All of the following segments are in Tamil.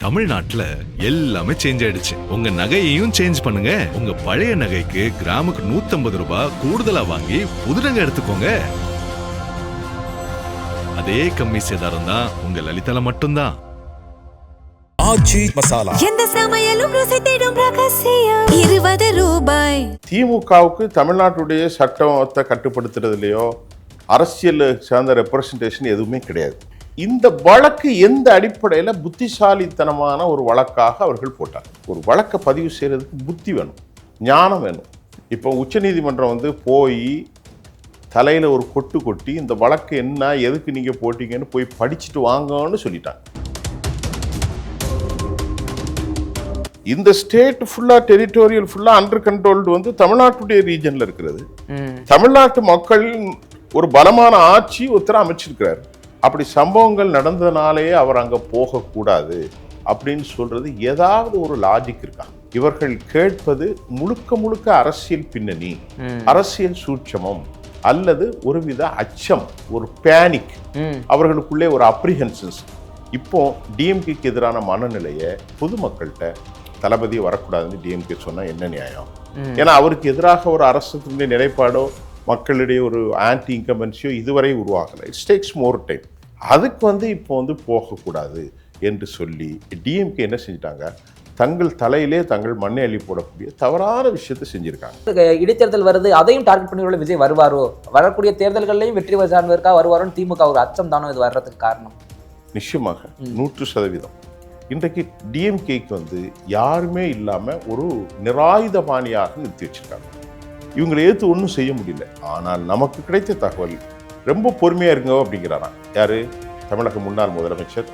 தமிழ்நாட்டுல எல்லாமே சேஞ்ச் ஆயிடுச்சு. உங்க நகையையும் சேஞ்ச் பண்ணுங்க. உங்க பழைய நகைக்கு கிராமுக்கு 150 ரூபாய் கூடுதலா வாங்கி புது நகை எடுத்துக்கோங்க. அதே கம்மி சேதாரம் தான் உங்க லலிதால மட்டும்தான். ஆச்சி மசாலா எந்த சமையலும் ருசி தேடும் ரகசியம் 20 ரூபாய். திமுகவுக்கு தமிழ்நாட்டுடைய சட்டத்தை கட்டுப்படுத்துறதுலையோ அரசியல் சார்ந்த ரெப்ரசன்டேஷன் எதுவுமே கிடையாது. இந்த வழக்கு எந்த அடிப்படையில் புத்திசாலித்தனமான ஒரு வழக்காக அவர்கள் போட்டார். ஒரு வழக்கை பதிவு செய்யறதுக்கு புத்தி வேணும், ஞானம் வேணும். இப்போ உச்சநீதிமன்றம் போய் தலையில் ஒரு கொட்டு கொட்டி இந்த வழக்கு என்ன, எதுக்கு நீங்கள் போட்டீங்கன்னு போய் படிச்சுட்டு வாங்கன்னு சொல்லிட்டாங்க. இந்த ஸ்டேட் ஃபுல்லாக டெரிட்டோரியல் ஃபுல்லாக அண்டர் கண்ட்ரோல்டு தமிழ்நாட்டுடைய ரீஜனில் இருக்கிறது. தமிழ்நாட்டு மக்கள் ஒரு பலமான ஆட்சி ஒருத்தர அமைச்சிருக்கிறார். அப்படி சம்பவங்கள் நடந்ததுனாலே அவர் அங்கே போகக்கூடாது அப்படின்னு சொல்றது ஏதாவது ஒரு லாஜிக் இருக்கா? இவர்கள் கேட்பது முழுக்க முழுக்க அரசியல் பின்னணி, அரசியல் சூட்சமம், அல்லது ஒருவித அச்சம், ஒரு பேனிக், அவர்களுக்குள்ளே ஒரு அப்ரிஹென்ஷன்ஸ். இப்போ டிஎம்கேக்கு எதிரான மனநிலையை பொதுமக்கள்கிட்ட தளபதி வரக்கூடாதுன்னு டிஎம்கே சொன்னா என்ன நியாயம்? ஏன்னா அவருக்கு எதிராக ஒரு அரசுடைய நிலைப்பாடோ மக்களிடையே ஒரு ஆன்டி இன்கம்பன்சியோ இதுவரை உருவாகலை. It's takes more time. அதுக்கு இப்போ போகக்கூடாது என்று சொல்லி டிஎம்கே என்ன செஞ்சிட்டாங்க, தங்கள் தலையிலே தங்கள் மண்ணை அள்ளி போடக்கூடிய தவறான விஷயத்தை செஞ்சிருக்காங்க. இடைத்தேர்தல் வருது, அதையும் டார்கெட் பண்ணி விஜய் வருவாரோ, வரக்கூடிய தேர்தல்களையும் வெற்றி சார்ந்ததற்காக வருவாரோன்னு திமுக ஒரு அச்சம் தானோ இது வர்றதுக்கு காரணம்? நிச்சயமாக 100%. இன்றைக்கு டிஎம்கேக்கு யாருமே இல்லாமல் ஒரு நிராயுதபாணியாக நிறுத்தி வச்சிருக்காங்க. இவங்களை ஏற்று ஒன்றும் செய்ய முடியல. ஆனால் நமக்கு கிடைத்த தகவல் ரொம்ப பொறுமையாக இருங்க அப்படிங்கிறாராம். யார்? தமிழக முன்னாள் முதலமைச்சர்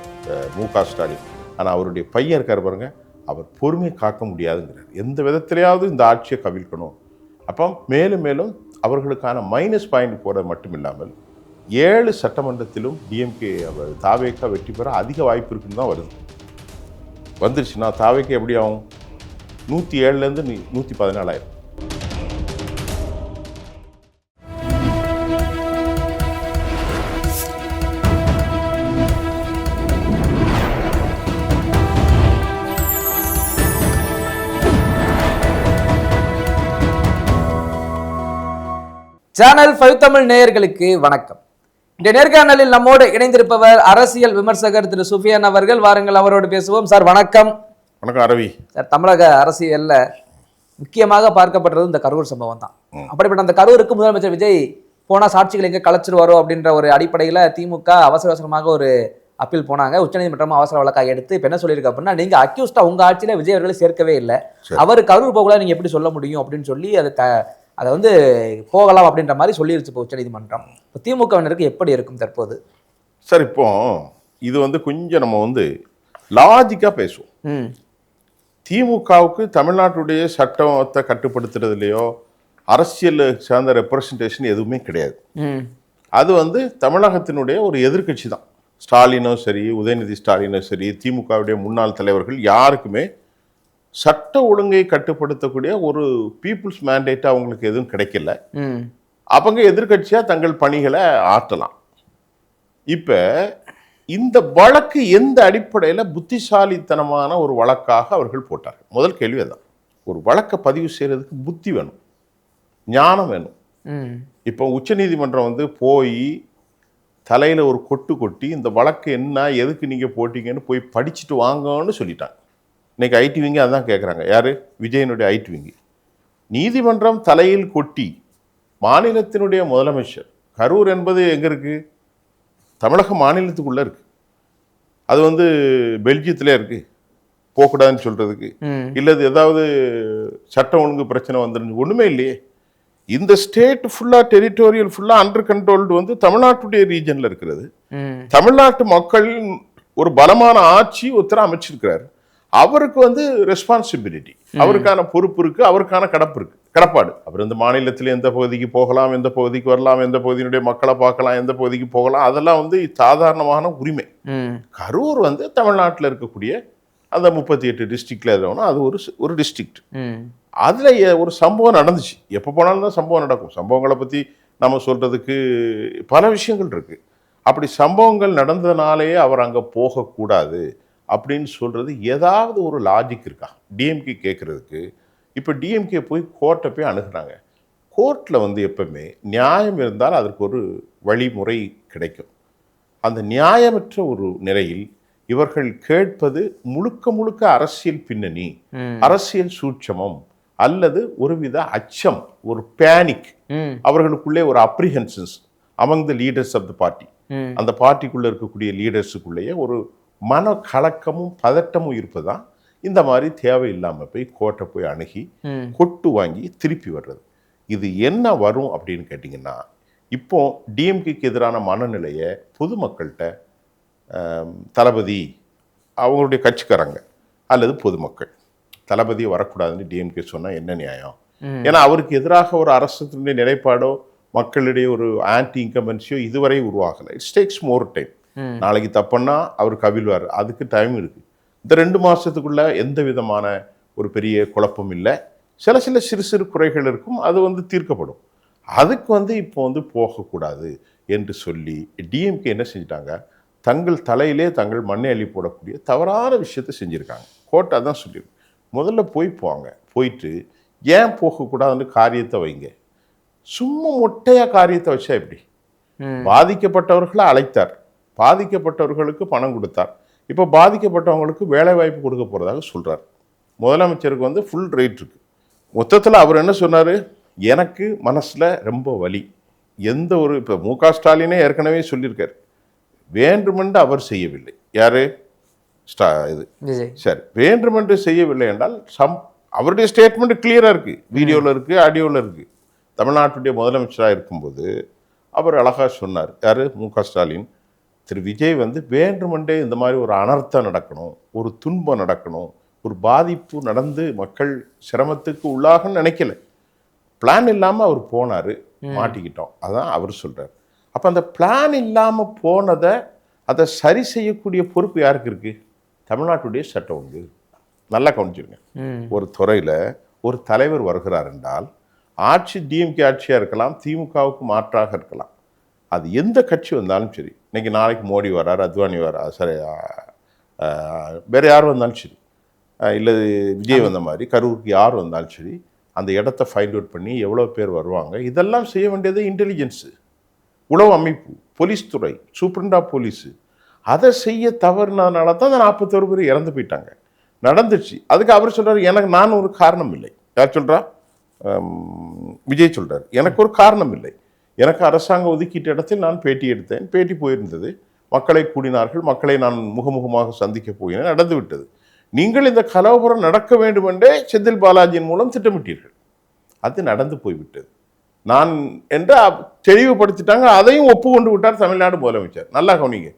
மு.க. ஸ்டாலின். ஆனால் அவருடைய பையன் இருக்கார் பாருங்க, அவர் பொறுமையை காக்க முடியாதுங்கிறார். எந்த விதத்திலேயாவது இந்த ஆட்சியை கவிழ்க்கணும். அப்போ மேலும் மேலும் அவர்களுக்கான மைனஸ் பாயிண்ட் போகிறது மட்டும் இல்லாமல் 7 சட்டமன்றத்திலும் டிஎம்கே தாவேக்கா வெற்றி பெற அதிக வாய்ப்பு இருக்குன்னு தான் வருது. வந்துருச்சுன்னா தாவேக்கா எப்படி ஆகும்? 107லேருந்து 114 ஆயிரம். சேனல் 5 தமிழ் நேயர்களுக்கு வணக்கம். இந்த நேர்காணலில் நம்மோடு இணைந்திருப்பவர் அரசியல் விமர்சகர் திரு சுஃபியான் அவர்கள். வாருங்கள் அவரோடு பேசுவோம். சார் வணக்கம். வணக்கம் அரவி. சார், தமிழக அரசியல்ல முக்கியமாக பார்க்கப்படுறது இந்த கரூர் சம்பவம் தான். அப்படிப்பட்ட அந்த கரூருக்கு முதலமைச்சர் விஜய் போனா சாட்சிகள் எங்க கலைச்சிருவாரோ அப்படின்ற ஒரு அடிப்படையில திமுக அவசர அவசரமாக ஒரு அப்பீல் போனாங்க. உச்சநீதிமன்றம் அவசர வழக்காக எடுத்து இப்ப என்ன சொல்லியிருக்கு அப்படின்னா, நீங்க அக்யூஸ்டா உங்க ஆட்சியில விஜய் அவர்களை சேர்க்கவே இல்லை, அவர் கரூர் போகல, நீங்க எப்படி சொல்ல முடியும் அப்படின்னு சொல்லி அதை போகலாம் அப்படின்ற மாதிரி சொல்லிருச்சு இப்போ உச்சநீதிமன்றம். இப்போ திமுகவினருக்கு எப்படி இருக்கும் தற்போது? சார், இப்போ இது கொஞ்சம் நம்ம லாஜிக்கா பேசுவோம். திமுகவுக்கு தமிழ்நாட்டுடைய சட்டத்தை கட்டுப்படுத்துறதுலையோ அரசியல் சார்ந்த ரெப்ரசன்டேஷன் எதுவுமே கிடையாது. அது தமிழகத்தினுடைய ஒரு எதிர்கட்சி தான். ஸ்டாலினும் சரி, உதயநிதி ஸ்டாலினும் சரி, திமுகவுடைய முன்னாள் தலைவர்கள் யாருக்குமே சட்ட ஒழுங்கை கட்டுப்படுத்தக்கூடிய ஒரு பீப்புள்ஸ் மேண்டேட் அவங்களுக்கு எதுவும் கிடைக்கல. அவங்க எதிர்கட்சியா தங்கள் பணிகளை ஆற்றலாம். இப்ப இந்த வழக்கு எந்த அடிப்படையில் புத்திசாலித்தனமான ஒரு வழக்காக அவர்கள் போட்டார்? முதல் கேள்வி அதான். ஒரு வழக்கை பதிவு செய்யறதுக்கு புத்தி வேணும், ஞானம் வேணும். இப்போ உச்சநீதிமன்றம் போய் தலையில ஒரு கொட்டு கொட்டி இந்த வழக்கு என்ன, எதுக்கு நீங்க போட்டீங்கன்னு போய் படிச்சுட்டு வாங்கன்னு சொல்லிட்டாங்க. இன்னைக்கு ஐடி விங்கி அதான் கேட்குறாங்க. யாரு? விஜயனுடைய ஐடி விங்கி. நீதிமன்றம் தலையில் கொட்டி மாநிலத்தினுடைய முதலமைச்சர், கரூர் என்பது எங்க இருக்கு? தமிழக மாநிலத்துக்குள்ள இருக்கு. அது பெல்ஜியத்திலே இருக்கு. போகக்கூடாதுன்னு சொல்றதுக்கு இல்லது ஏதாவது சட்டம் ஒழுங்கு பிரச்சனை வந்துருந்து ஒண்ணுமே இல்லையே. இந்த ஸ்டேட் ஃபுல்லா டெரிட்டோரியல் ஃபுல்லா அண்டர் கண்ட்ரோல்டு தமிழ்நாட்டுடைய ரீஜன்ல இருக்கிறது. தமிழ்நாட்டு மக்கள் ஒரு பலமான ஆட்சி ஒருத்தர அமைச்சிருக்கிறார். அவருக்கு ரெஸ்பான்சிபிலிட்டி, அவருக்கான பொறுப்பு இருக்கு, அவருக்கான கடப்பாடு. அவர் இந்த மாநிலத்தில் எந்த பகுதிக்கு போகலாம், எந்த பகுதிக்கு வரலாம், எந்த பகுதியினுடைய மக்களை பார்க்கலாம், எந்த பகுதிக்கு போகலாம், அதெல்லாம் சாதாரணமான உரிமை. கரூர் தமிழ்நாட்டில் இருக்கக்கூடிய அந்த 38 டிஸ்ட்ரிக்ட்ல இருக்கணும். அது ஒரு டிஸ்ட்ரிக்ட். அதுல ஒரு சம்பவம் நடந்துச்சு. எப்போ போனாலும் தான் சம்பவம் நடக்கும். சம்பவங்களை பத்தி நம்ம சொல்றதுக்கு பல விஷயங்கள் இருக்கு. அப்படி சம்பவங்கள் நடந்ததுனாலேயே அவர் அங்க போகக்கூடாது அப்படின்னு சொல்கிறது ஏதாவது ஒரு லாஜிக் இருக்கா டிஎம்கே கேட்குறதுக்கு? இப்போ டிஎம்கே போய் கோர்ட்டை போய் அணுகுறாங்க. கோர்ட்டில் வந்து எப்பவுமே நியாயம் இருந்தால் அதற்கு ஒரு வழிமுறை கிடைக்கும். அந்த நியாயமற்ற ஒரு நிலையில் இவர்கள் கேட்பது முழுக்க முழுக்க அரசியல் பின்னணி, அரசியல் சூட்சமம், அல்லது ஒருவித அச்சம், ஒரு பேனிக், அவர்களுக்குள்ளே ஒரு apprehensions among the leaders of the party. அந்த பார்ட்டிக்குள்ளே இருக்கக்கூடிய லீடர்ஸுக்குள்ளேயே ஒரு மன கலக்கமும் பதட்டமும் இருப்பதுதான் இந்த மாதிரி தேவையில்லாமல் போய் கோர்ட்டை போய் அணுகி கொட்டு வாங்கி திருப்பி வர்றது. இது என்ன வரும் அப்படின்னு கேட்டிங்கன்னா, இப்போ டிஎம்கேக்கு எதிரான மனநிலையை பொதுமக்கள்கிட்ட தளபதி அவங்களுடைய கட்சிக்காரங்க அல்லது பொதுமக்கள் தளபதி வரக்கூடாதுன்னு டிஎம்கே சொன்னால் என்ன நியாயம்? ஏன்னா அவருக்கு எதிராக ஒரு அரசுடைய நிலைப்பாடோ மக்களிடையே ஒரு ஆன்டி இன்கம்பன்சியோ இதுவரை உருவாகலை. It's takes more time. நாளைக்கு தப்புன்னா அவர் கவிழ்வார், அதுக்கு டைம் இருக்குது. இந்த 2 மாதத்துக்குள்ள எந்த விதமான ஒரு பெரிய குழப்பம் இல்லை. சில சிறு சிறு குறைகள் இருக்கும், அது வந்து தீர்க்கப்படும். அதுக்கு வந்து இப்போ வந்து போகக்கூடாது என்று சொல்லி டிஎம்கே என்ன செஞ்சிட்டாங்க, தங்கள் தலையிலே தங்கள் மண்ணை அள்ளி போடக்கூடிய தவறான விஷயத்தை செஞ்சுருக்காங்க. கோர்ட் அதான் சொல்லியிருக்கு, முதல்ல போங்க, போயிட்டு ஏன் போகக்கூடாதுன்னு காரியத்தை வைங்க. சும்மா மொட்டையாக காரியத்தை வச்சா எப்படி? பாதிக்கப்பட்டவர்களை அழைத்தார், பாதிக்கப்பட்டவர்களுக்கு பணம் கொடுத்தார், இப்போ பாதிக்கப்பட்டவங்களுக்கு வேலை வாய்ப்பு கொடுக்க போகிறதாக சொல்கிறார். முதலமைச்சருக்கு வந்து ஃபுல் ரைட் இருக்கு. மொத்தத்தில் அவர் என்ன சொன்னார், எனக்கு மனசில் ரொம்ப வலி. எந்த ஒரு இப்போ மு.க. ஸ்டாலினே ஏற்கனவே சொல்லியிருக்கார், வேண்டுமென்று அவர் செய்யவில்லை. யாரு? சரி, வேண்டுமென்று செய்யவில்லை என்றால் அவருடைய ஸ்டேட்மெண்ட் கிளியராக இருக்குது, வீடியோவில் இருக்குது, ஆடியோவில் இருக்குது. தமிழ்நாட்டுடைய முதலமைச்சராக இருக்கும்போது அவர் அழகாக சொன்னார். யார்? மு.க. ஸ்டாலின். திரு விஜய் வந்து வேண்டுமென்றே இந்த மாதிரி ஒரு அனர்த்தம் நடக்கணும், ஒரு துன்பம் நடக்கணும், ஒரு பாதிப்பு நடந்து மக்கள் சிரமத்துக்கு உள்ளாகன்னு நினைக்கல. பிளான் இல்லாமல் அவர் போனார், மாட்டிக்கிட்டோம். அதான் அவர் சொல்கிறார். அப்போ அந்த பிளான் இல்லாமல் போனதை அதை சரி செய்யக்கூடிய பொறுப்பு யாருக்கு இருக்குது? தமிழ்நாட்டுடைய சட்டம் வந்து நல்லா கவனிச்சிருங்க. ஒரு துறையில் ஒரு தலைவர் வருகிறார் என்றால் ஆட்சி டிஎம்கே ஆட்சியாக இருக்கலாம், திமுகவுக்கு மாற்றாக இருக்கலாம், அது எந்த கட்சி வந்தாலும் சரி. இன்னைக்கு நாளைக்கு மோடி வரார், அத்வானி வரார், சரி, வேறு யார் வந்தாலும் சரி, இல்லை விஜய் வந்த மாதிரி கரூருக்கு யார் வந்தாலும் சரி, அந்த இடத்த ஃபைண்ட் அவுட் பண்ணி எவ்வளோ பேர் வருவாங்க, இதெல்லாம் செய்ய வேண்டியது இன்டெலிஜென்ஸு, உளவு அமைப்பு, போலீஸ் துறை, சூப்பரண்ட் ஆஃப் போலீஸு. அதை செய்ய தவறுனதுனால தான் அந்த 41 பேர் இறந்து போயிட்டாங்க. நடந்துச்சு. அதுக்கு அவர் சொல்கிறார், நான் ஒரு காரணம் இல்லை. யார் சொல்கிறா? விஜய் சொல்கிறார், எனக்கு ஒரு காரணம் இல்லை. எனக்கு அரசாங்க ஒதுக்கீட்டு இடத்தில் நான் பேட்டி எடுத்தேன், பேட்டி போயிருந்தது, மக்களை கூடினார்கள், மக்களை நான் முகமுகமாக சந்திக்க போகிறேன், நடந்து விட்டது. நீங்கள் இந்த கலவரம் நடக்க வேண்டும் என்றே செந்தில் பாலாஜியின் மூலம் திட்டமிட்டீர்கள், அது நடந்து போய்விட்டது நான் என்று தெளிவுபடுத்திட்டாங்க. அதையும் ஒப்புக்கொண்டு விட்டார் தமிழ்நாடு முதலமைச்சர். நல்லா கவனிங்க.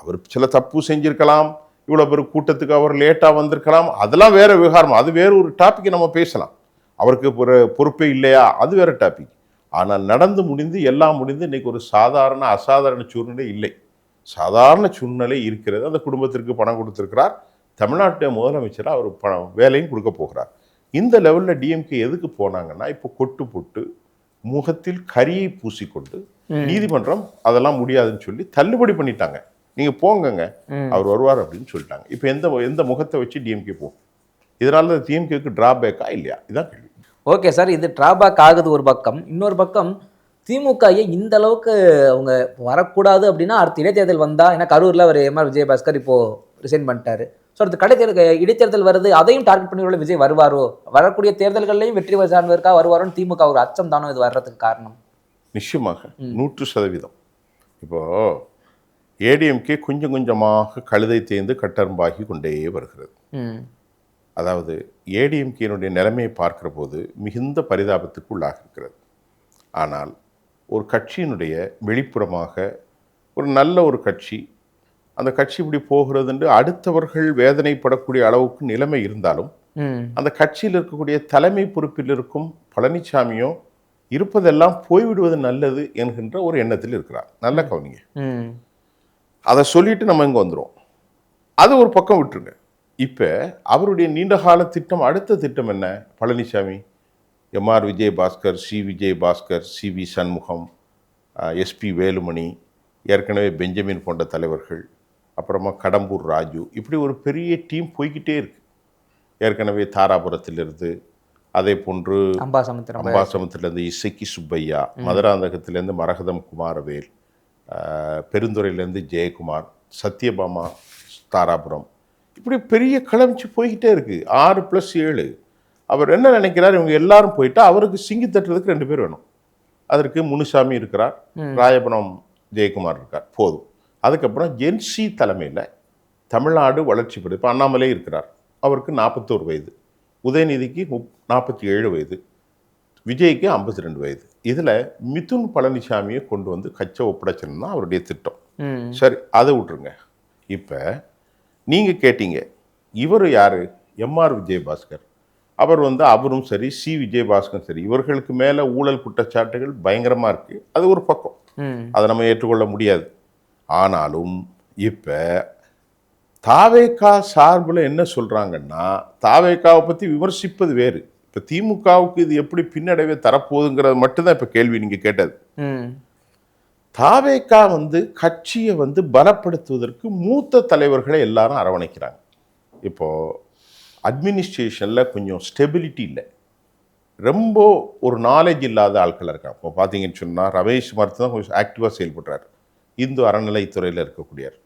அவர் சில தப்பு செஞ்சிருக்கலாம், இவ்வளோ பேர் கூட்டத்துக்கு அவர் லேட்டாக வந்திருக்கலாம், அதெல்லாம் வேற விவகாரம், அது வேற ஒரு டாபிக் நம்ம பேசலாம். அவருக்கு ஒரு பொறுப்பே இல்லையா, அது வேற டாபிக். ஆனால் நடந்து முடிந்து எல்லாம் முடிந்து இன்னைக்கு ஒரு அசாதாரண சூழ்நிலை இல்லை, சாதாரண சூழ்நிலை இருக்கிறது. அந்த குடும்பத்திற்கு பணம் கொடுத்திருக்கிறார். தமிழ்நாட்டுடைய முதலமைச்சராக அவர் வேலையும் கொடுக்க போகிறார். இந்த லெவலில் டிஎம்கே எதுக்கு போனாங்கன்னா, இப்போ கொட்டு போட்டு முகத்தில் கரியை பூசிக்கொண்டு நீதிமன்றம் அதெல்லாம் முடியாதுன்னு சொல்லி தள்ளுபடி பண்ணிட்டாங்க. நீங்க போங்கங்க, அவர் வருவார் அப்படின்னு சொல்லிட்டாங்க. இப்போ எந்த முகத்தை வச்சு டிஎம்கே போகும்? இதனால டிஎம்கேக்கு டிராபேக்கா இல்லையா? இதான் கேள்வி. ஓகே சார், இது டிராபேக் ஆகுது ஒரு பக்கம். இன்னொரு பக்கம் திமுக இந்த அளவுக்கு அவங்க வரக்கூடாது அப்படின்னா அடுத்த இடைத்தேர்தல் வந்தா, ஏன்னா கரூர்ல அவர் எம்ஆர் விஜயபாஸ்கர் இப்போ ரிசைன் பண்ணிட்டாரு. ஸோ அடுத்து இடைத்தேர்தல் வருது, அதையும் டார்கெட் பண்ணி விஜய் வருவாரோ, வரக்கூடிய தேர்தல்கள்லையும் வெற்றி சார்ந்ததற்காக வருவாரோன்னு திமுக ஒரு அச்சம் தானோ இது வர்றதுக்கு காரணம்? நிச்சயமாக 100%. இப்போ ஏடிஎம்கே கொஞ்சம் கொஞ்சமாக கழுதை தேய்ந்து கட்டரும்பாகி கொண்டே வருகிறது. அதாவது ஏடிஎம்கேனுடைய நிலைமையை பார்க்கிற போது மிகுந்த பரிதாபத்துக்கு உள்ளாக இருக்கிறது. ஆனால் ஒரு கட்சியினுடைய வெளிப்புறமாக ஒரு நல்ல ஒரு கட்சி, அந்த கட்சி இப்படி போகிறது என்று அடுத்தவர்கள் வேதனைப்படக்கூடிய அளவுக்கு நிலைமை இருந்தாலும் அந்த கட்சியில் இருக்கக்கூடிய தலைமை பொறுப்பில் இருக்கும் பழனிசாமியோ இருப்பதெல்லாம் போய்விடுவது நல்லது என்கின்ற ஒரு எண்ணத்தில் இருக்கிறார். நல்ல கவனிங்க. அதை சொல்லிட்டு நம்ம இங்கே வந்துடும். அது ஒரு பக்கம் விட்டுருங்க. இப்போ அவருடைய நீண்டகால திட்டம், அடுத்த திட்டம் என்ன? பழனிசாமி, எம்ஆர் விஜயபாஸ்கர், விஜயபாஸ்கர், வி சண்முகம், எஸ்பி வேலுமணி, ஏற்கனவே பெஞ்சமின் போன்ற தலைவர்கள், அப்புறமா கடம்பூர் ராஜு, இப்படி ஒரு பெரிய டீம் போய்கிட்டே இருக்கு. ஏற்கனவே தாராபுரத்திலிருந்து, அதே போன்று அம்பாசமுத்திரத்திலேருந்து இசக்கி சுப்பையா, மதுராந்தகத்திலேருந்து மரகதம் குமாரவேல், பெருந்துறையிலேருந்து ஜெயக்குமார், சத்யபாமா தாராபுரம், இப்படி பெரிய கிளம்பிச்சு போய்கிட்டே இருக்கு. 6+7. அவர் என்ன நினைக்கிறார், இவங்க எல்லாரும் போயிட்டா அவருக்கு சிங்கி தட்டுறதுக்கு 2 பேர் வேணும். அதற்கு முனுசாமி இருக்கிறார், ராயபுரம் ஜெயக்குமார் இருக்கார், போதும். அதுக்கப்புறம் ஜென்சி தலைமையில் தமிழ்நாடு வளர்ச்சி படை, இப்போ அண்ணாமலை இருக்கிறார், அவருக்கு 41 வயது, உதயநிதிக்கு 47 வயது, விஜய்க்கு 52 வயது. இதில் மிதுன் பழனிசாமியை கொண்டு வந்து கட்சியை ஒப்படைச்சணும் தான் அவருடைய திட்டம். சரி, அதை விட்டுருங்க. இப்போ நீங்கள் கேட்டீங்க, இவர் யார்? எம்ஆர் விஜயபாஸ்கர். அவர் வந்து அவரும் சரி, சி விஜயபாஸ்கரும் சரி, இவர்களுக்கு மேலே ஊழல் குற்றச்சாட்டுகள் பயங்கரமாக இருக்குது. அது ஒரு பக்கம், அதை நம்ம ஏற்றுக்கொள்ள முடியாது. ஆனாலும் இப்போ தாவேகா சார்பில் என்ன சொல்கிறாங்கன்னா, தாவேகாவை பற்றி விமர்சிப்பது வேறு. இப்போ திமுகவுக்கு இது எப்படி பின்னடைவை தரப்போகுதுங்கிறது மட்டும்தான் இப்போ கேள்வி நீங்கள் கேட்டது. தாவேகா வந்து கட்சியை வந்து பலப்படுத்துவதற்கு மூத்த தலைவர்களை எல்லாரும் அரவணைக்கிறாங்க. இப்போது அட்மினிஸ்ட்ரேஷனில் கொஞ்சம் ஸ்டெபிலிட்டி இல்லை, ரொம்ப ஒரு நாலேஜ் இல்லாத ஆட்கள் இருக்காங்க. இப்போ பார்த்தீங்கன்னு சொன்னால் ரமேஷ் மருத்து தான் கொஞ்சம் ஆக்டிவாக செயல்படுறார், இந்து அறநிலைத்துறையில் இருக்கக்கூடியார்.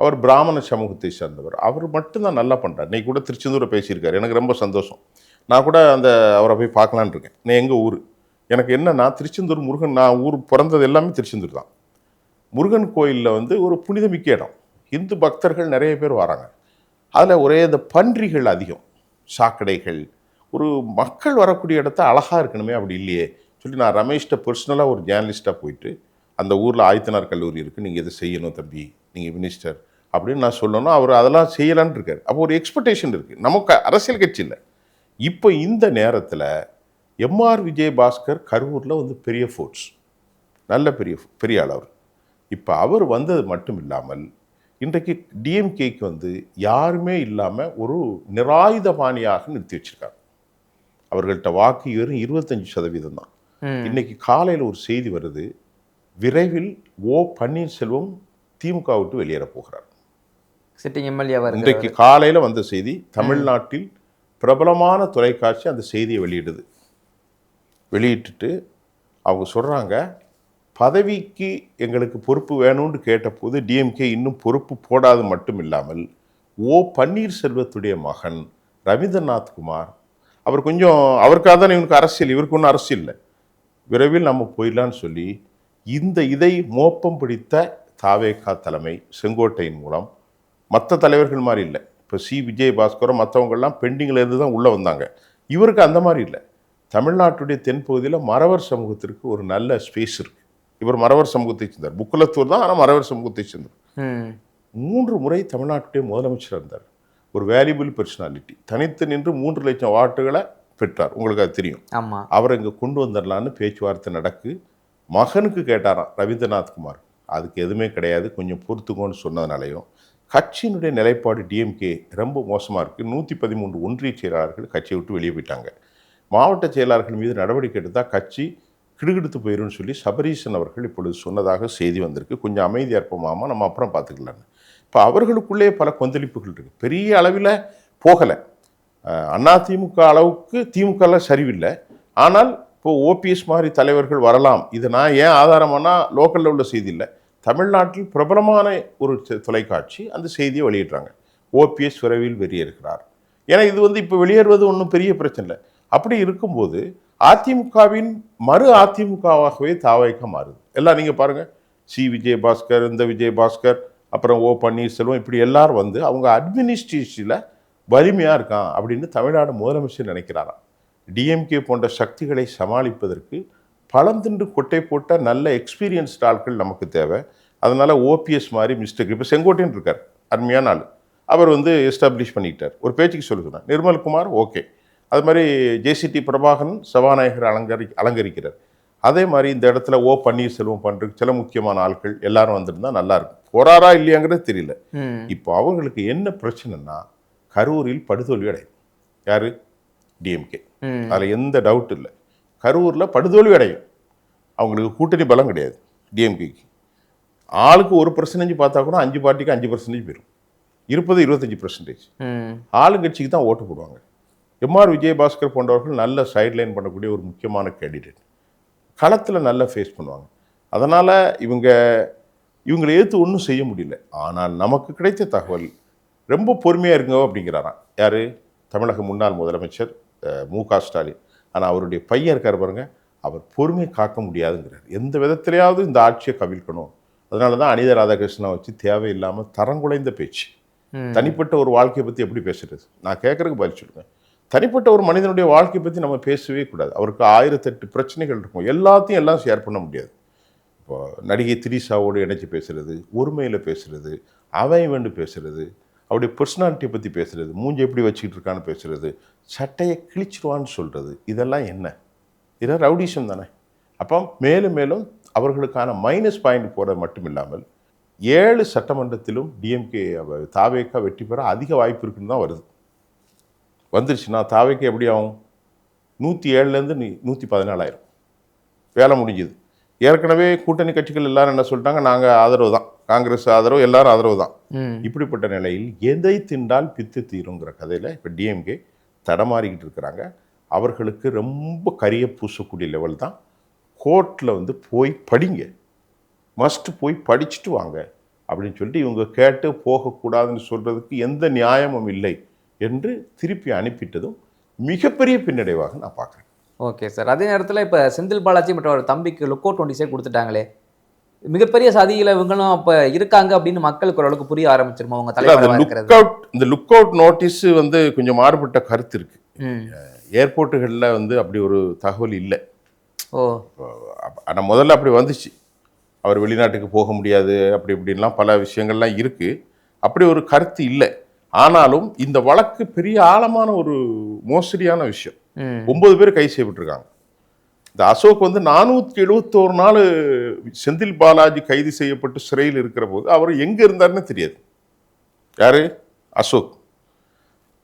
அவர் பிராமண சமூகத்தை சேர்ந்தவர், அவர் மட்டும்தான் நல்லா பண்ணுறார். இன்றைக்கி கூட திருச்செந்தூரை பேசியிருக்காரு, எனக்கு ரொம்ப சந்தோஷம். நான் கூட அவரை போய் பார்க்கலான்னு இருக்கேன். நான் எங்கள் ஊர், எனக்கு என்னன்னா திருச்செந்தூர் முருகன், நான் ஊர் பிறந்தது எல்லாமே திருச்செந்தூர் தான். முருகன் கோயிலில் வந்து ஒரு புனிதமிக்க இடம், இந்து பக்தர்கள் நிறைய பேர் வராங்க. அதில் ஒரே இந்த பன்றிகள் அதிகம், சாக்கடைகள், ஒரு மக்கள் வரக்கூடிய இடத்த அழகாக இருக்கணுமே, அப்படி இல்லையே சொல்லி நான் ரமேஷ்கிட்ட பர்சனலாக ஒரு ஜேர்னலிஸ்ட்டாக போயிட்டு, அந்த ஊரில் ஆயத்தனார் கல்லூரி இருக்குது, நீங்கள் எதை செய்யணும் தம்பி, நீங்கள் மினிஸ்டர் அப்படின்னு நான் சொல்லணும். அவர் அதெல்லாம் செய்யலான்னு இருக்கார். அப்போ ஒரு எக்ஸ்பெக்டேஷன் இருக்குது, நமக்கு அரசியல் கட்சி இல்லை. இப்போ இந்த நேரத்தில் எம்ஆர் விஜயபாஸ்கர் கரூரில் வந்து பெரிய ஃபோர்ஸ், நல்ல பெரிய அளவர். இப்போ அவர் வந்தது மட்டும் இல்லாமல் இன்றைக்கு டிஎம்கேக்கு வந்து யாருமே இல்லாமல் ஒரு நிராயுதபாணியாக நிறுத்தி வச்சிருக்காங்க. அவர்கள்ட்ட வாக்கு வெறும் 25% தான். இன்னைக்கு காலையில் ஒரு செய்தி வருது, விரைவில் ஓ பன்னீர்செல்வம் திமுக விட்டு வெளியேற போகிறார். Sitting MLA. இன்றைக்கு காலையில் வந்த செய்தி, தமிழ்நாட்டில் பிரபலமான தொலைக்காட்சி அந்த செய்தியை வெளியிட்டுட்டு அவங்க சொல்கிறாங்க, பதவிக்கு எங்களுக்கு பொறுப்பு வேணும்னு கேட்டபோது டிஎம்கே இன்னும் பொறுப்பு போடாது மட்டும் இல்லாமல் ஓ பன்னீர்செல்வத்துடைய மகன் ரவீந்திரநாத் குமார், அவர் கொஞ்சம் அவருக்காக தான் இவனுக்கு அரசியல், இவருக்கு ஒன்றும் அரசியல் இல்லை, விரைவில் நம்ம போயிடலான்னு சொல்லி இதை மோப்பம் பிடித்த தாவேகா தலைமை செங்கோட்டையின் மூலம், மற்ற தலைவர்கள் மாதிரி இல்லை. இப்போ சி விஜயபாஸ்கரும் மற்றவங்கள்லாம் பெண்டிங்கில் இருந்து தான் உள்ளே வந்தாங்க. இவருக்கு அந்த மாதிரி இல்லை. தமிழ்நாட்டுடைய தென்பகுதியில் மறவர் சமூகத்திற்கு ஒரு நல்ல ஸ்பேஸ் இருக்குது. இவர் மறவர் சமூகத்தை சேர்ந்தார், புக்குலத்தூர் தான், ஆனால் மறவர் சமூகத்தை சேர்ந்தார். 3 முறை தமிழ்நாட்டுடைய முதலமைச்சர் இருந்தார், ஒரு வேல்யூபிள் பர்சனாலிட்டி. தனித்து நின்று 3 லட்சம் வாட்டுகளை பெற்றார், உங்களுக்கு அது தெரியும். அவரை இங்கே கொண்டு வந்துடலான்னு பேச்சுவார்த்தை நடக்கு. மகனுக்கு கேட்டாராம் ரவீந்திரநாத் குமார், அதுக்கு எதுவுமே கிடையாது, கொஞ்சம் பொறுத்துக்கோன்னு சொன்னதுனாலையும் கட்சியினுடைய நிலைப்பாடு டிஎம்கே ரொம்ப மோசமாக இருக்குது. 113 ஒன்றிய செயலாளர்கள் கட்சியை விட்டு வெளியே போயிட்டாங்க. மாவட்ட செயலாளர்கள் மீது நடவடிக்கை எடுத்தால் கட்சி கிடுகிடுத்து போயிடும்னு சொல்லி சபரீசன் அவர்கள் இப்பொழுது சொன்னதாக செய்தி வந்திருக்கு. கொஞ்சம் அமைதியாக இருப்போமாமா, நம்ம அப்புறம் பார்த்துக்கலான்னு. இப்போ அவர்களுக்குள்ளே பல கொந்தளிப்புகள் இருக்குது, பெரிய அளவில் போகலை. அதிமுக அளவுக்கு திமுகலாம் சரிவில்லை. ஆனால் இப்போது ஓபிஎஸ் மாதிரி தலைவர்கள் வரலாம். இதை நான் ஏன் ஆதாரமானா லோக்கலில் உள்ள செய்தி இல்லை, தமிழ்நாட்டில் பிரபலமான ஒரு தொலைக்காட்சி அந்த செய்தியை வெளியிடுறாங்க, ஓபிஎஸ் விரைவில் வெளியேறுகிறார். ஏன்னா இது வந்து இப்போ வெளியேறுவது ஒன்றும் பெரிய பிரச்சனை இல்லை. அப்படி இருக்கும்போது அதிமுகவின் மறு அதிமுகவாகவே தாவேகா மாறுது. எல்லாம் நீங்கள் பாருங்கள், சி விஜயபாஸ்கர், இந்த விஜயபாஸ்கர், அப்புறம் ஓ பன்னீர்செல்வம், இப்படி எல்லாரும் வந்து அவங்க அட்மினிஸ்ட்ரேஷனில் வலிமையாக இருக்கான் அப்படின்னு தமிழ்நாடு முதலமைச்சர் நினைக்கிறாராம். டிஎம்கே போன்ற சக்திகளை சமாளிப்பதற்கு பழந்தின்று கொட்டை போட்ட நல்ல எக்ஸ்பீரியன்ஸ்டு ஆட்கள் நமக்கு தேவை. அதனால் ஓபிஎஸ் மாதிரி மிஸ்டேக், இப்போ செங்கோட்டையன் இருக்கார், அருமையான ஆள், அவர் வந்து எஸ்டாப்ளிஷ் பண்ணிக்கிட்டார். ஒரு பேச்சுக்கு சொல்லுகிறார். நிர்மல்குமார் ஓகே, அது மாதிரி ஜேசிடி பிரபாகரன் சபாநாயகர் அலங்கரிக்கிறார். அதே மாதிரி இந்த இடத்துல ஓ பன்னீர்செல்வம் பண்ணுறதுக்கு சில முக்கியமான ஆட்கள் எல்லாரும் வந்திருந்தா நல்லா இருக்கும். போறாரா இல்லையாங்கிறது தெரியல. இப்போ அவங்களுக்கு என்ன பிரச்சனைனா, கரூரில் படுதோல்வி அடையும். யாரு? டிஎம்கே. அதில் எந்த டவுட் இல்லை, கரூரில் படுதோல்வி அடையும். அவங்களுக்கு கூட்டணி பலம் கிடையாது டிஎம்கேக்கு. ஆளுக்கு 1% பார்த்தா கூட 5 பார்ட்டிக்கு 5% போயிடும். இருப்பது 25%. ஆளுங்கட்சிக்கு தான் ஓட்டு போடுவாங்க. எம்ஆர் விஜயபாஸ்கர் போன்றவர்கள் நல்ல சைட்லைன் பண்ணக்கூடிய ஒரு முக்கியமான கேண்டிடேட். களத்தில் நல்லா ஃபேஸ் பண்ணுவாங்க. அதனால் இவங்களை எதிர்த்து ஒன்றும் செய்ய முடியல. ஆனால் நமக்கு கிடைத்த தகவல் ரொம்ப பொறுமையாக இருங்க அப்படிங்கிறாராம். யார்? தமிழக முன்னாள் முதலமைச்சர் மு.க. ஸ்டாலின். ஆனால் அவருடைய பையன் இருக்கார் பாருங்க, அவர் பொறுமையை காக்க முடியாதுங்கிறார். எந்த விதத்திலையாவது இந்த ஆட்சியை கவிழ்க்கணும். அதனால தான் அனிதா ராதாகிருஷ்ணனை வச்சு தேவையில்லாமல் தரங்குலைந்த பேச்சு. தனிப்பட்ட ஒரு வாழ்க்கையை பற்றி எப்படி பேசுறது? நான் கேட்குறதுக்கு பதில் சொல்லுங்கள். தனிப்பட்ட ஒரு மனிதனுடைய வாழ்க்கையை பற்றி நம்ம பேசவே கூடாது. அவருக்கு 1008 பிரச்சனைகள் இருக்கும். எல்லாத்தையும் எல்லாம் ஷேர் பண்ண முடியாது. இப்போ நடிகை திரிசாவோடு இணைச்சி பேசுறது, ஒருமையில் பேசுறது, அவன் வேண்டு பேசுறது, அவருடைய பர்சனாலிட்டியை பற்றி பேசுறது, மூஞ்சி எப்படி வச்சுக்கிட்டு இருக்கான்னு பேசுறது, சட்டையை கிழிச்சிருவான்னு சொல்கிறது, இதெல்லாம் என்ன? இதெல்லாம் ரவுடிசம் தானே. அப்போ மேலும் மேலும் அவர்களுக்கான மைனஸ் பாயிண்ட் போட மட்டும் இல்லாமல் 7 சட்டமன்றத்திலும் டிஎம்கே தாவேக்கா வெற்றி பெற அதிக வாய்ப்பு இருக்குன்னு தான் வருது. வந்துருச்சுன்னா தாவேக்கா எப்படி ஆகும்? 107லேருந்து 114 வேலை முடிஞ்சுது. ஏற்கனவே கூட்டணி கட்சிகள் எல்லாரும் என்ன சொல்லிட்டாங்க? நாங்கள் ஆதரவு தான், காங்கிரஸ் ஆதரவு, எல்லாரும் ஆதரவு தான். இப்படிப்பட்ட நிலையில் எதை திண்டால் பித்து தீருங்கிற கதையில் இப்போ டிஎம்கே தடமாறிக்கிட்டு இருக்கிறாங்க. அவர்களுக்கு ரொம்ப கரிய பூசக்கூடிய லெவல் தான். கோர்ட்டில் போய் படிங்க, மஸ்ட் போய் படிச்சுட்டு வாங்க அப்படின்னு சொல்லிட்டு இவங்க கேட்டு போகக்கூடாதுன்னு சொல்கிறதுக்கு எந்த நியாயமும் இல்லை என்று திருப்பி அனுப்பிட்டதும் மிகப்பெரிய பின்னடைவாக நான் பார்க்குறேன். Okay sir. அதே நேரத்தில் இப்போ செந்தில் பாலாஜி மற்றும் அவர் தம்பிக்கு லுக் அவுட் நோட்டீஸே கொடுத்துட்டாங்களே, மிகப்பெரிய சதியில் இவங்களும் இப்போ இருக்காங்க அப்படின்னு மக்களுக்கு ஓரளவுக்கு புரிய ஆரம்பிச்சிருமா உங்க தலைவராக இருக்கிறது? இந்த லுக் அவுட் நோட்டீஸ் கொஞ்சம் மாறுபட்ட கருத்து இருக்கு. ஏர்போர்ட்டுகளில் அப்படி ஒரு தகவல் இல்லை. ஆனால் முதல்ல அப்படி வந்துச்சு. அவர் வெளிநாட்டுக்கு போக முடியாது அப்படி இப்படின்லாம் பல விஷயங்கள்லாம் இருக்கு. அப்படி ஒரு கருத்து இல்லை. ஆனாலும் இந்த வழக்கு பெரிய ஆழமான ஒரு மோசடியான விஷயம். 9 பேர் கைது செய்யப்பட்டிருக்காங்க. இந்த அசோக் 471 நாள் செந்தில் பாலாஜி கைது செய்யப்பட்டு சிறையில் இருக்கிற போது அவர் எங்க இருந்தாருன்னு தெரியாது. யாரு? அசோக்.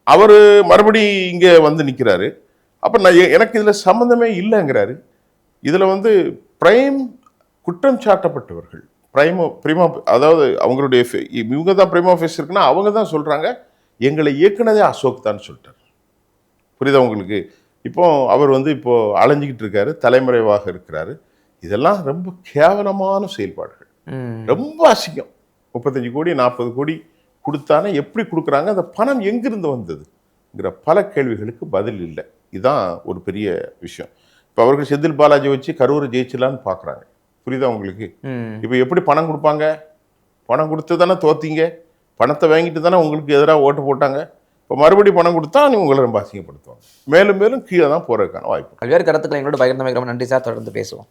அவர் மறுபடி இங்க நிற்கிறாரு. அப்ப எனக்கு இதுல சம்பந்தமே இல்லைங்கிறாரு. இதுல பிரைம் குற்றம் சாட்டப்பட்டவர்கள் பிரைமா, அதாவது அவங்களுடைய இவங்க தான் பிரைமா ஃபேஸ் இருக்குன்னா அவங்க தான் சொல்றாங்க எங்களை இயக்குனதே அசோக் தான் சொல்லிட்டார். புரியுதா உங்களுக்கு? இப்போ அவர் இப்போ அலைஞ்சிக்கிட்டு இருக்காரு, தலைமறைவாக இருக்கிறாரு. இதெல்லாம் ரொம்ப கேவலமான செயல்பாடுகள், ரொம்ப அசிங்கம். 35 கோடி 40 கோடி கொடுத்தானே எப்படி கொடுக்குறாங்க? அந்த பணம் எங்கிருந்து வந்ததுங்கிற பல கேள்விகளுக்கு பதில் இல்லை. இதுதான் ஒரு பெரிய விஷயம். இப்போ அவர்கள் செந்தில் பாலாஜி வச்சு கரூரை ஜெயிச்சலான்னு பார்க்குறாங்க. புரியுதா உங்களுக்கு? இப்போ எப்படி பணம் கொடுப்பாங்க? பணம் கொடுத்து தானே தோத்தீங்க, பணத்தை வாங்கிட்டு தானே உங்களுக்கு எதிராக ஓட்டு போட்டாங்க. இப்போ மறுபடியும் பணம் கொடுத்தா உங்களை ரொம்ப அசிங்கப்படுத்துவாங்க. மேலும் மேலும் கீழே தான் போகிறதுக்கான வாய்ப்பு. பல்வேறு கருத்துக்களை எங்களோட பகிர்ந்து வைக்கிறோம். நன்றி சார். தொடர்ந்து பேசுவோம்.